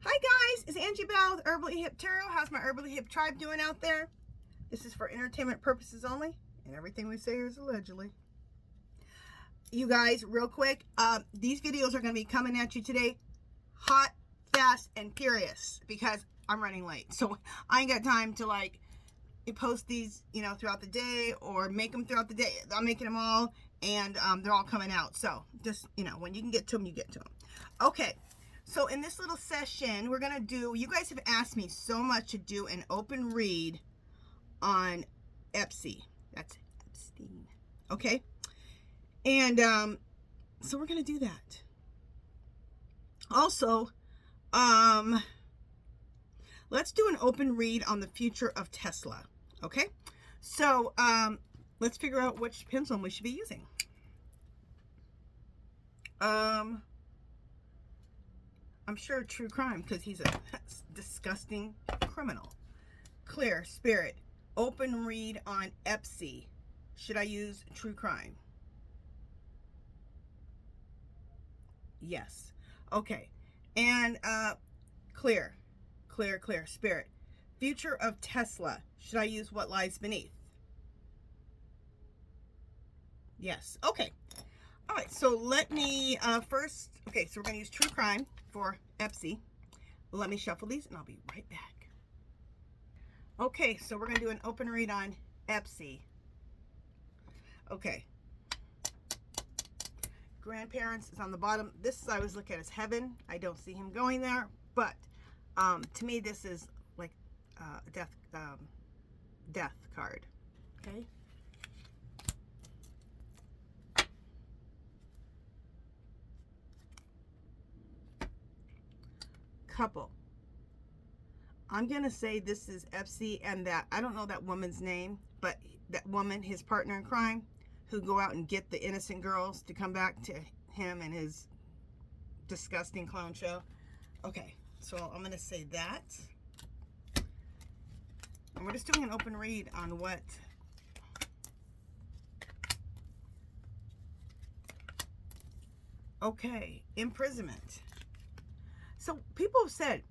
Hi guys, it's Angie Bell with HerballyHipTarot. How's my Herbally Hip tribe doing out there? This is for entertainment purposes only, and everything we say is allegedly. You guys, real quick, these videos are going to be coming at you today hot, fast, and furious because I'm running late. So I ain't got time to like post these, throughout the day or make them throughout the day. I'm making them all, and they're all coming out. So just, when you can get to them, you get to them. Okay. So in this little session, we're going to do, you guys have asked me so much to do an open read on Epstein. That's Epstein. Okay. And so we're going to do that. Also, let's do an open read on the future of Tesla. Okay. So let's figure out which pendulum we should be using. I'm sure true crime because he's a disgusting criminal. Clear spirit. Open read on Epstein. Should I use true crime? Yes. Okay. And clear spirit. Future of Tesla. Should I use what lies beneath? Yes. Okay. All right, so let me first, okay, so we're going to use true crime for Epstein. Let me shuffle these and I'll be right back. Okay, so we're going to do an open read on Epstein. Okay. Grandparents is on the bottom. This I always look at as heaven. I don't see him going there, but to me this is like a death card. Okay. Couple. I'm going to say this is Epstein and that, I don't know that woman's name, but that woman, his partner in crime, who go out and get the innocent girls to come back to him and his disgusting clown show. Okay, so I'm going to say that. And we're just doing an open read on what... Okay, imprisonment. So people have said,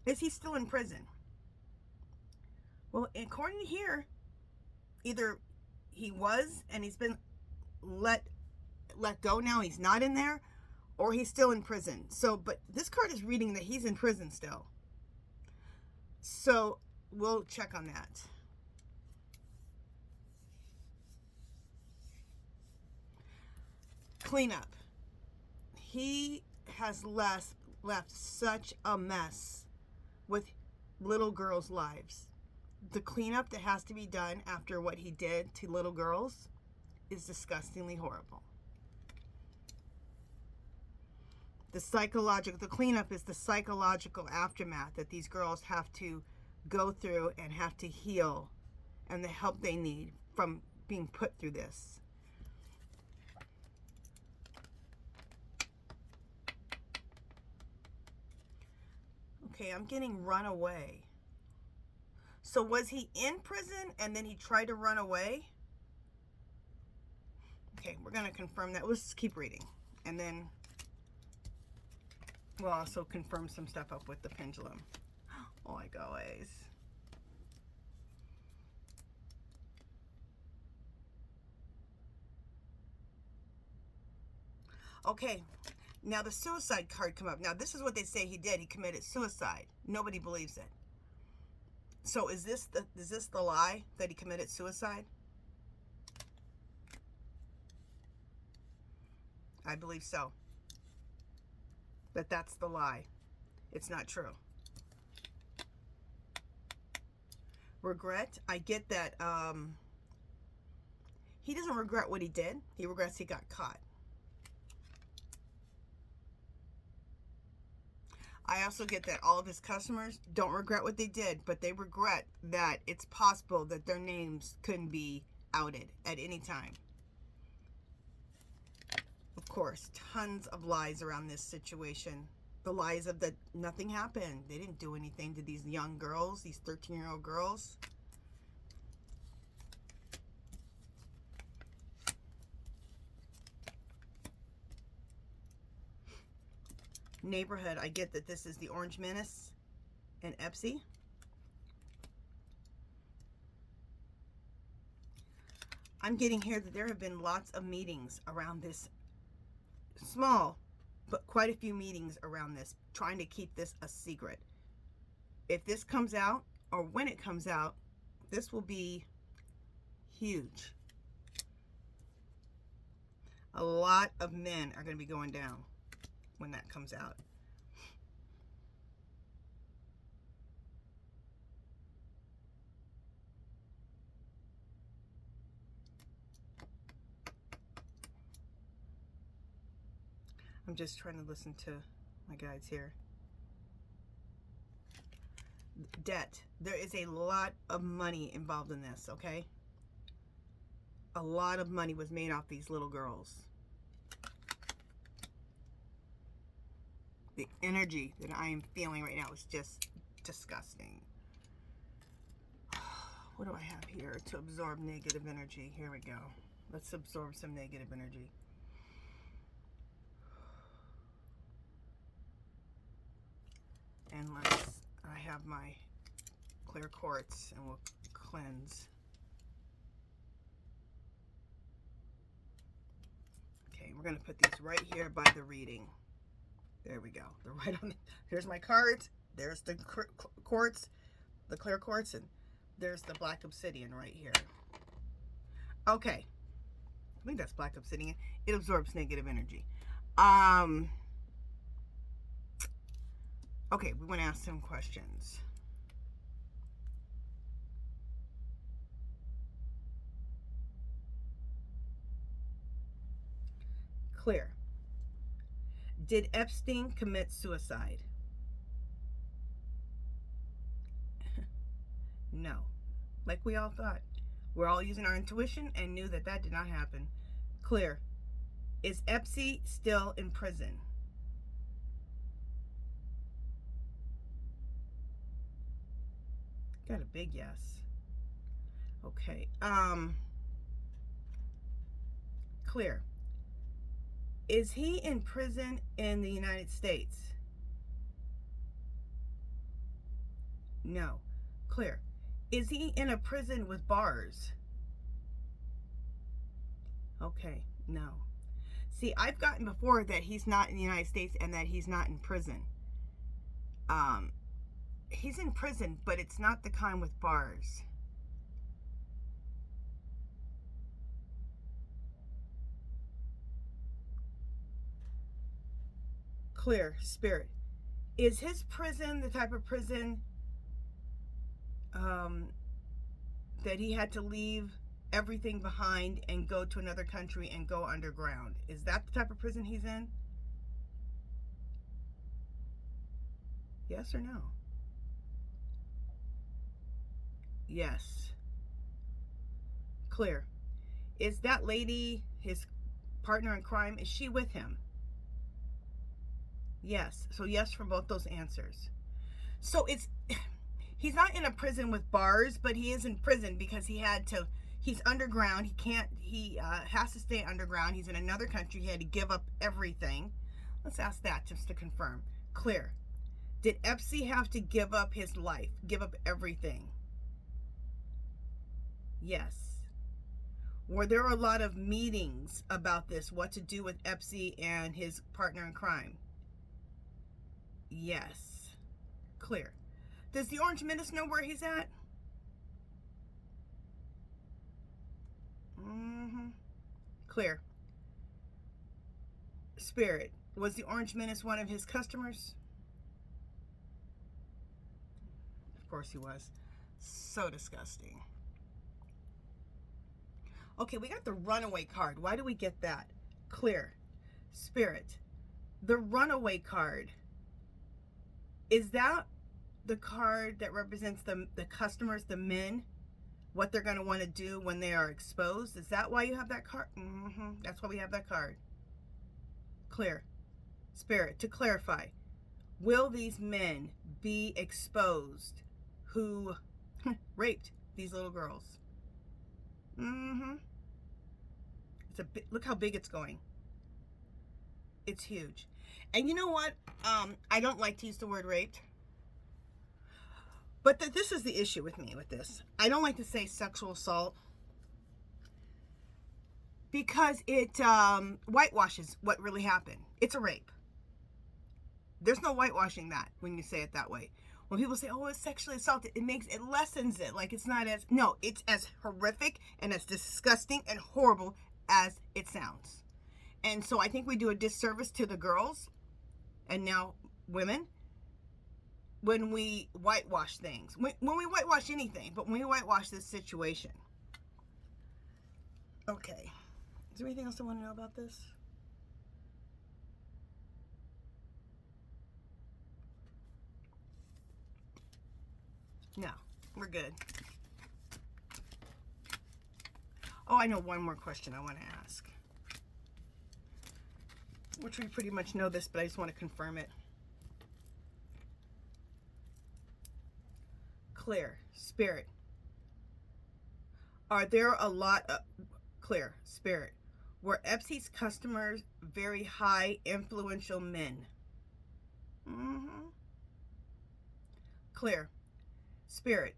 is he still in prison? Well, according to here, either he was and he's been let go now, he's not in there, or he's still in prison. So, but this card is reading that he's in prison still. So we'll check on that. Cleanup. He has left such a mess with little girls' lives. The cleanup that has to be done after what he did to little girls is disgustingly horrible. The cleanup is the psychological aftermath that these girls have to go through and have to heal, and the help they need from being put through this. Okay, I'm getting run away. So was he in prison and then he tried to run away? Okay, we're going to confirm that. Let's keep reading. And then we'll also confirm some stuff up with the pendulum. Oh, my guys. Okay. Now the suicide card come up. Now this is what they say he did. He committed suicide. Nobody believes it. So is this the lie that he committed suicide? I believe so. But that's the lie. It's not true. Regret. I get that he doesn't regret what he did. He regrets he got caught. I also get that all of his customers don't regret what they did, but they regret that it's possible that their names couldn't be outed at any time. Of course, tons of lies around this situation. The lies of that nothing happened. They didn't do anything to these young girls, these 13-year-old girls. neighborhood, I get that this is the Orange Menace and Epstein. I'm getting here that there have been lots of meetings around this, small, but quite a few meetings around this, trying to keep this a secret. If this comes out, or when it comes out, this will be huge. A lot of men are going to be going down when that comes out. I'm just trying to listen to my guides here. Debt. There is a lot of money involved in this, okay? A lot of money was made off these little girls. The energy that I am feeling right now is just disgusting. What do I have here to absorb negative energy? Here we go. Let's absorb some negative energy. And I have my clear quartz and we'll cleanse. Okay, we're going to put these right here by the reading. There we go. They're right on. Here's my cards. There's the quartz, the clear quartz, and there's the black obsidian right here. Okay. I think that's black obsidian. It absorbs negative energy. Okay, we want to ask some questions. Clear. Did Epstein commit suicide? No. Like we all thought. We're all using our intuition and knew that that did not happen. Clear. Is Epstein still in prison? Got a big yes. Okay. Clear. Is he in prison in the United States? No. Clear. Is he in a prison with bars? Okay. No. See, I've gotten before that he's not in the United States and that he's not in prison. He's in prison, but it's not the kind with bars. Clear. Spirit. Is his prison the type of prison that he had to leave everything behind and go to another country and go underground? Is that the type of prison he's in? Yes or no? Yes. Clear. Is that lady his partner in crime? Is she with him? Yes. So yes for both those answers. So he's not in a prison with bars, but he is in prison because he's underground. He has to stay underground. He's in another country. He had to give up everything. Let's ask that just to confirm. Clear. Did Epstein have to give up his life, give up everything? Yes. Were there a lot of meetings about this, what to do with Epstein and his partner in crime? Yes. Clear. Does the Orange Menace know where he's at? Clear. Spirit. Was the Orange Menace one of his customers? Of course he was. So disgusting. Okay, we got the runaway card. Why do we get that? Clear. Spirit. The runaway card. Is that the card that represents the customers, the men? What they're going to want to do when they are exposed? Is that why you have that card? That's why we have that card. Clear. Spirit. To clarify, will these men be exposed who raped these little girls? It's look how big it's going. It's huge. And you know what? I don't like to use the word raped. But this is the issue with me with this. I don't like to say sexual assault because it whitewashes what really happened. It's a rape. There's no whitewashing that when you say it that way. When people say, oh, it's sexually assaulted, it lessens it. Like it's not as, no, it's as horrific and as disgusting and horrible as it sounds. And so I think we do a disservice to the girls and now women when we whitewash things. When we whitewash anything, but when we whitewash this situation. Okay. Is there anything else I want to know about this? No, we're good. Oh, I know one more question I want to ask. Which we pretty much know this, but I just want to confirm it. Clear, Spirit. Are there a lot of, Clear, Spirit, were Epstein's customers very high influential men? Clear, Spirit,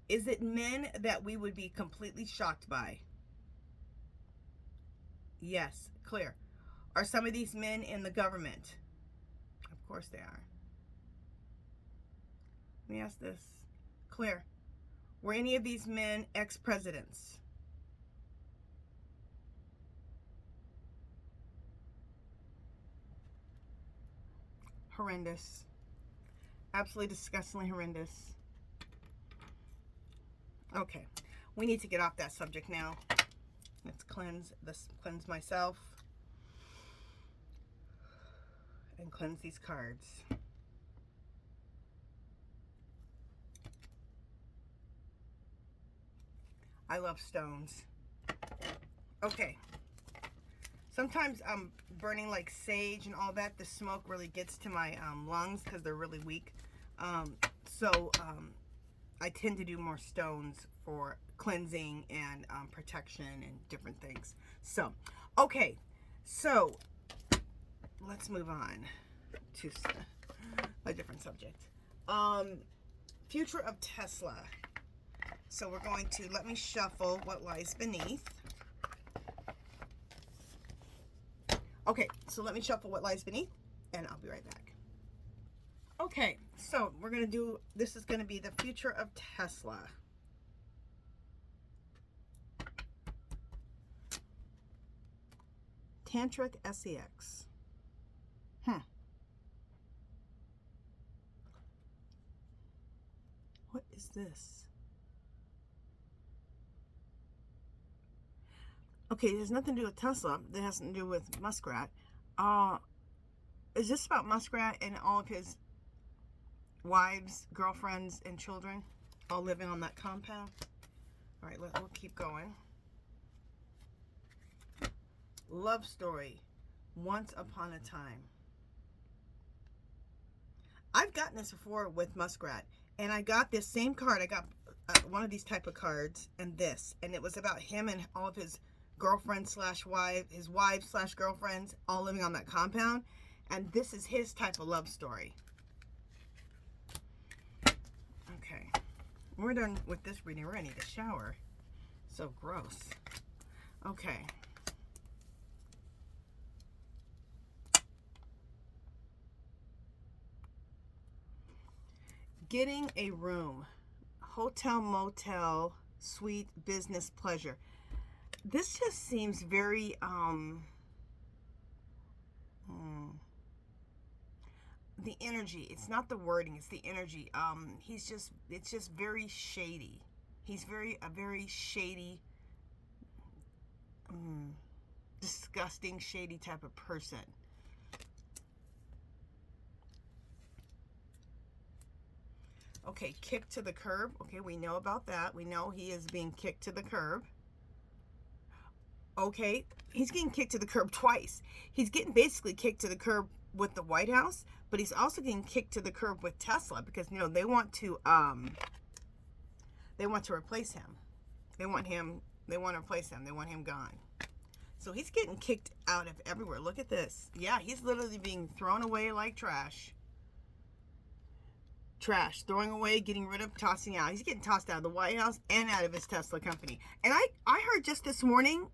is it men that we would be completely shocked by? Yes, clear. Are some of these men in the government? Of course they are. Let me ask this. Clear. Were any of these men ex-presidents? Horrendous. Absolutely disgustingly horrendous. Okay, we need to get off that subject now. Let's cleanse myself and cleanse these cards. I love stones. Okay. Sometimes I'm burning like sage and all that. The smoke really gets to my lungs because they're really weak. I tend to do more stones for cleansing and protection and different things. So, okay. So, let's move on to a different subject. Future of Tesla. So we're going to, let me shuffle what lies beneath. Okay, so let me shuffle what lies beneath, and I'll be right back. Okay, so we're going to do, this is going to be the future of Tesla. Tantric SEX. What is this? Okay, there's nothing to do with Tesla. That has nothing to do with Muskrat. Is this about Muskrat and all of his wives, girlfriends, and children all living on that compound? All right, we'll keep going. Love story. Once upon a time. I've gotten this before with Muskrat, and I got this same card. I got one of these type of cards and this, and it was about him and all of his girlfriend slash wife, his wives slash girlfriends, all living on that compound. And this is his type of love story. Okay, we're done with this reading. We're gonna need a shower. So gross. Okay. Getting a room. Hotel, motel, suite, business, pleasure. This just seems very, the energy, it's not the wording, it's the energy. It's just very shady. He's a very shady, disgusting, shady type of person. Okay, kicked to the curb. Okay, we know about that. We know he is being kicked to the curb. Okay, he's getting kicked to the curb twice. He's getting basically kicked to the curb with the White House, but he's also getting kicked to the curb with Tesla because, you know, they want to replace him. They want to replace him. They want him gone. So he's getting kicked out of everywhere. Look at this. Yeah, he's literally being thrown away like trash. Trash. Throwing away, getting rid of, tossing out. He's getting tossed out of the White House and out of his Tesla company. And I heard just this morning,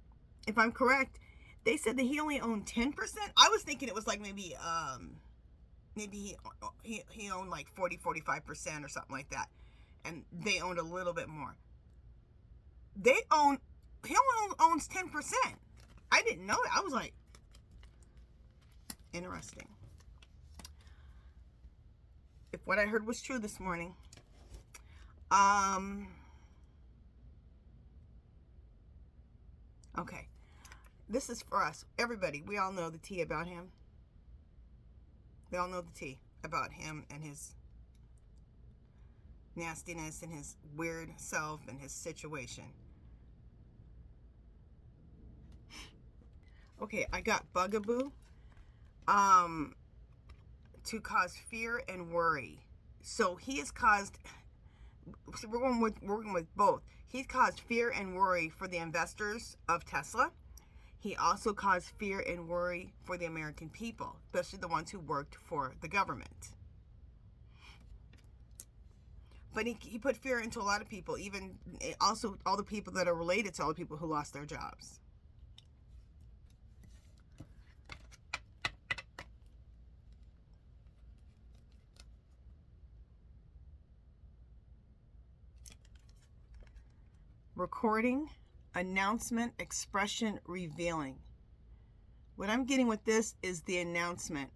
if I'm correct, they said that he only owned 10%. I was thinking it was like maybe he owned like 45% or something like that. And they owned a little bit more. He only owns 10%. I didn't know it. I was like, interesting. If what I heard was true this morning. Okay. This is for us. Everybody, we all know the tea about him. We all know the tea about him and his nastiness and his weird self and his situation. Okay, I got bugaboo. To cause fear and worry. So he has caused, so we're working with both. He's caused fear and worry for the investors of Tesla. He also caused fear and worry for the American people, especially the ones who worked for the government. But he put fear into a lot of people, even also all the people that are related to all the people who lost their jobs. Recording, announcement, expression, revealing. What I'm getting with this is the announcement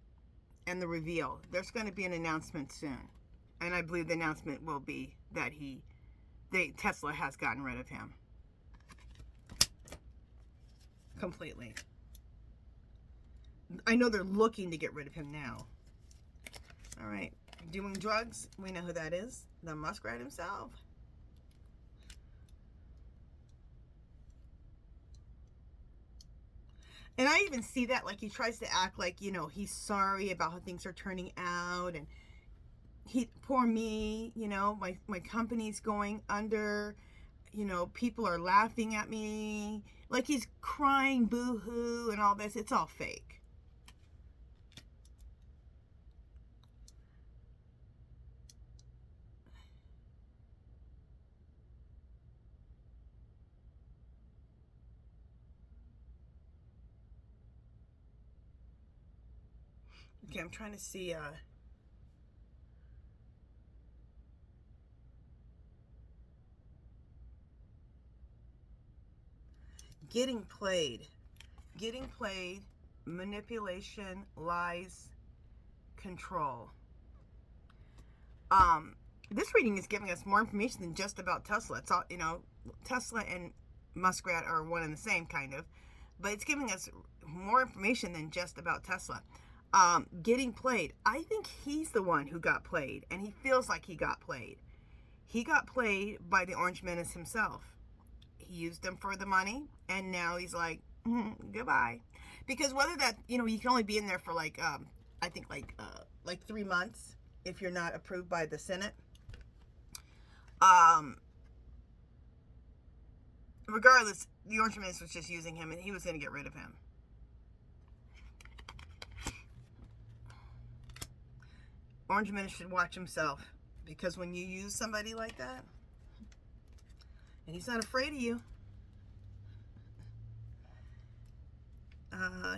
and the reveal. There's going to be an announcement soon. And I believe the announcement will be that Tesla has gotten rid of him. Completely. I know they're looking to get rid of him now. All right. Doing drugs. We know who that is. The muskrat himself. And I even see that, like, he tries to act like, you know, he's sorry about how things are turning out. And poor me, you know, my company's going under. You know, people are laughing at me. Like he's crying boo-hoo and all this. It's all fake. Okay, I'm trying to see, getting played, manipulation, lies, control. This reading is giving us more information than just about Tesla. It's all, you know, Tesla and Muskrat are one and the same kind of, but it's giving us more information than just about Tesla. Getting played. I think he's the one who got played, and he feels like he got played. He got played by the Orange Menace himself. He used them for the money, and now he's like, goodbye. Because whether that, you know, you can only be in there for like, I think like 3 months if you're not approved by the Senate. Regardless, the Orange Menace was just using him, and he was going to get rid of him. Orange Menace should watch himself, because when you use somebody like that, and he's not afraid of you,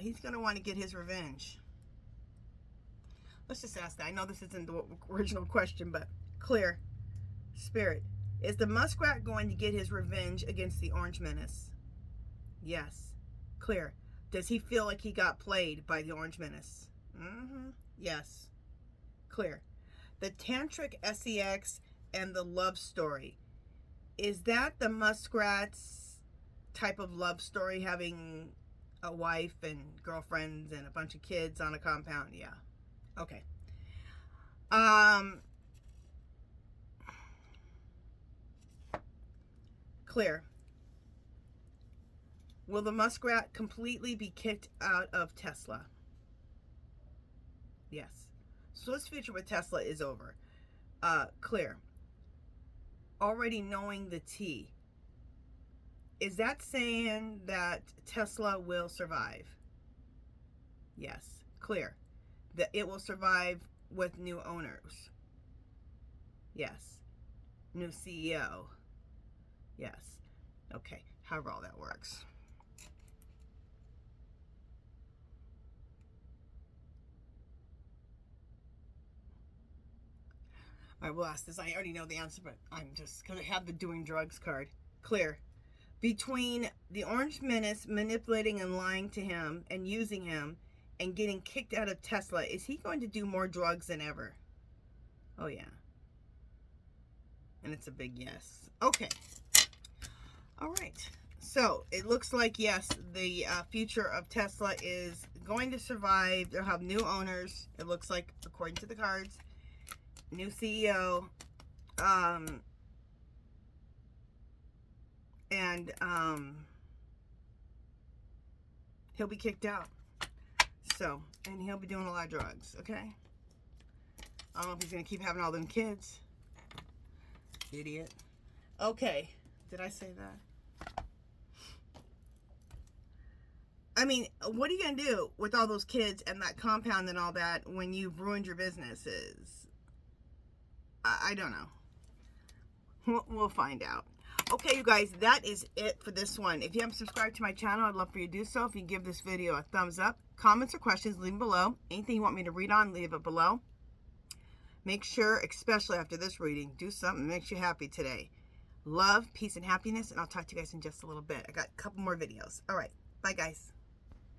he's going to want to get his revenge. Let's just ask that. I know this isn't the original question, but clear. Spirit, is the muskrat going to get his revenge against the Orange Menace? Yes. Clear. Does he feel like he got played by the Orange Menace? Yes. Clear. The Tantric SEX and the love story. Is that the muskrat's type of love story, having a wife and girlfriends and a bunch of kids on a compound? Yeah. Okay. Clear. Will the muskrat completely be kicked out of Tesla? Yes. So his future with Tesla is over. Clear. Already knowing the tea. is that saying that Tesla will survive? Yes, clear. That it will survive with new owners. Yes. New CEO. Yes. Okay, however all that works. All right, we'll ask this. I already know the answer, but I'm just going to have the doing drugs card. Clear. Between the Orange Menace manipulating and lying to him and using him and getting kicked out of Tesla, is he going to do more drugs than ever? Oh, yeah. And it's a big yes. Okay. All right. So it looks like, yes, the future of Tesla is going to survive. They'll have new owners. It looks like, according to the cards, new CEO. And he'll be kicked out. So, and he'll be doing a lot of drugs, okay? I don't know if he's going to keep having all them kids. Idiot. Okay. Did I say that? I mean, what are you going to do with all those kids and that compound and all that when you've ruined your businesses? I don't know. We'll find out. Okay, you guys, that is it for this one. If you haven't subscribed to my channel, I'd love for you to do so. If you give this video a thumbs up, comments or questions, leave them below. Anything you want me to read on, leave it below. Make sure, especially after this reading, do something that makes you happy today. Love, peace, and happiness, and I'll talk to you guys in just a little bit. I got a couple more videos. All right, bye, guys.